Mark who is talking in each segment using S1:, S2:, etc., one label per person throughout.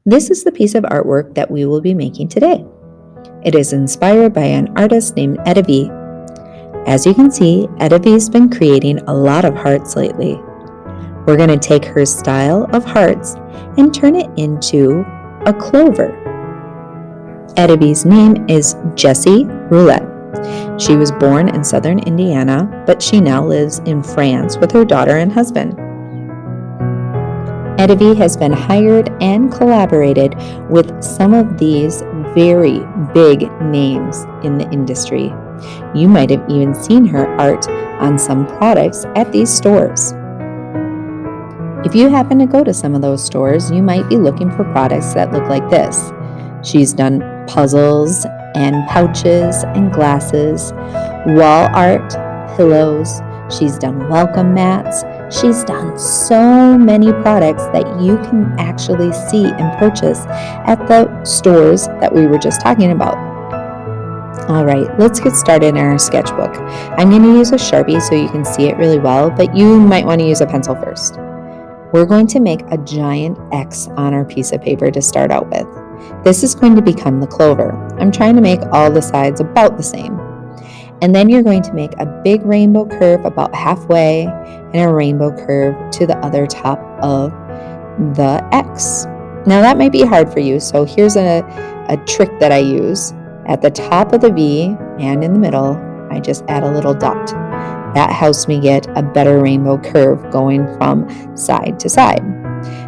S1: This is the piece of artwork that we will be making today. It is inspired by an artist named EttaVee. As you can see, EttaVee's been creating a lot of hearts lately. We're going to take her style of hearts and turn it into a clover. EttaVee's name is Jessie Roulette. She was born in southern Indiana, but she now lives in France with her daughter and husband. EttaVee has been hired and collaborated with some of these very big names in the industry. You might have even seen her art on some products at these stores. If you happen to go to some of those stores, you might be looking for products that look like this. She's done puzzles and pouches and glasses, wall art, pillows. She's done welcome mats. She's done so many products that you can actually see and purchase at the stores that we were just talking about. All right, let's get started in our sketchbook. I'm going to use a Sharpie so you can see it really well, but you might want to use a pencil first. We're going to make a giant X on our piece of paper to start out with. This is going to become the clover. I'm trying to make all the sides about the same. And then you're going to make a big rainbow curve about halfway and a rainbow curve to the other top of the X. Now that might be hard for you, so here's a trick that I use. At the top of the V and in the middle, I just add a little dot. That helps me get a better rainbow curve going from side to side.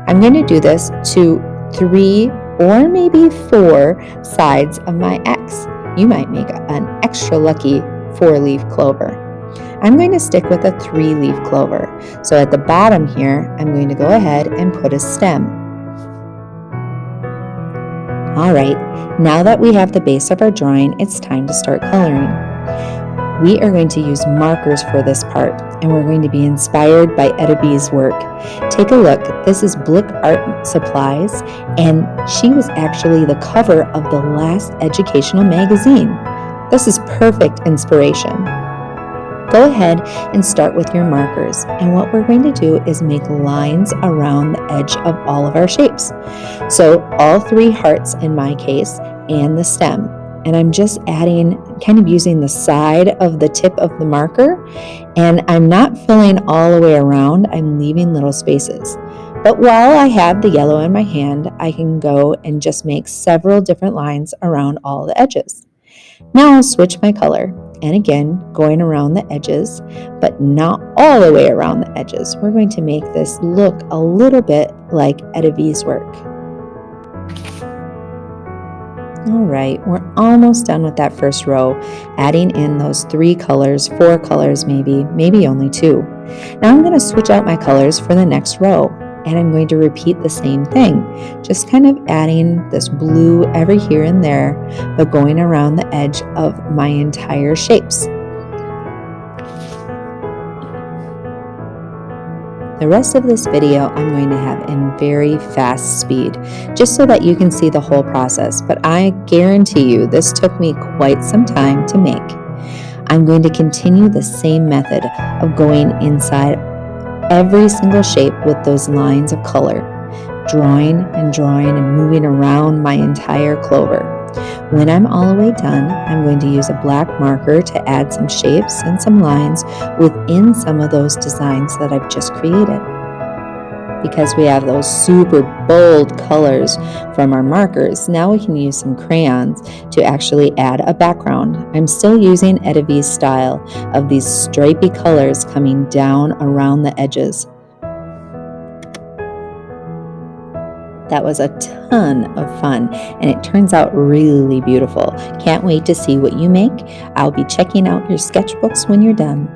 S1: I'm going to do this to 3 or maybe 4 sides of my X. You might make an extra lucky 4-leaf clover. I'm going to stick with a 3-leaf clover. So at the bottom here, I'm going to go ahead and put a stem. All right, now that we have the base of our drawing, it's time to start coloring. We are going to use markers for this part, and we're going to be inspired by EttaVee's work. Take a look. This is Blick Art Supplies, and she was actually the cover of the last educational magazine. This is perfect inspiration. Go ahead and start with your markers, and what we're going to do is make lines around the edge of all of our shapes. So all 3 hearts in my case, and the stem. And I'm just adding, kind of using the side of the tip of the marker, and I'm not filling all the way around, I'm leaving little spaces. But while I have the yellow in my hand, I can go and just make several different lines around all the edges. Now I'll switch my color, and again, going around the edges, but not all the way around the edges. We're going to make this look a little bit like EttaVee's work. All right, we're almost done with that first row, adding in those 3 colors, 4 colors maybe only 2. Now I'm going to switch out my colors for the next row, and I'm going to repeat the same thing, just kind of adding this blue every here and there, but going around the edge of my entire shapes. The rest of this video I'm going to have in very fast speed, just so that you can see the whole process, but I guarantee you this took me quite some time to make. I'm going to continue the same method of going inside every single shape with those lines of color, drawing and moving around my entire clover. When I'm all the way done, I'm going to use a black marker to add some shapes and some lines within some of those designs that I've just created. Because we have those super bold colors from our markers, now we can use some crayons to actually add a background. I'm still using EttaVee's style of these stripy colors coming down around the edges. That was a ton of fun, and it turns out really beautiful. Can't wait to see what you make. I'll be checking out your sketchbooks when you're done.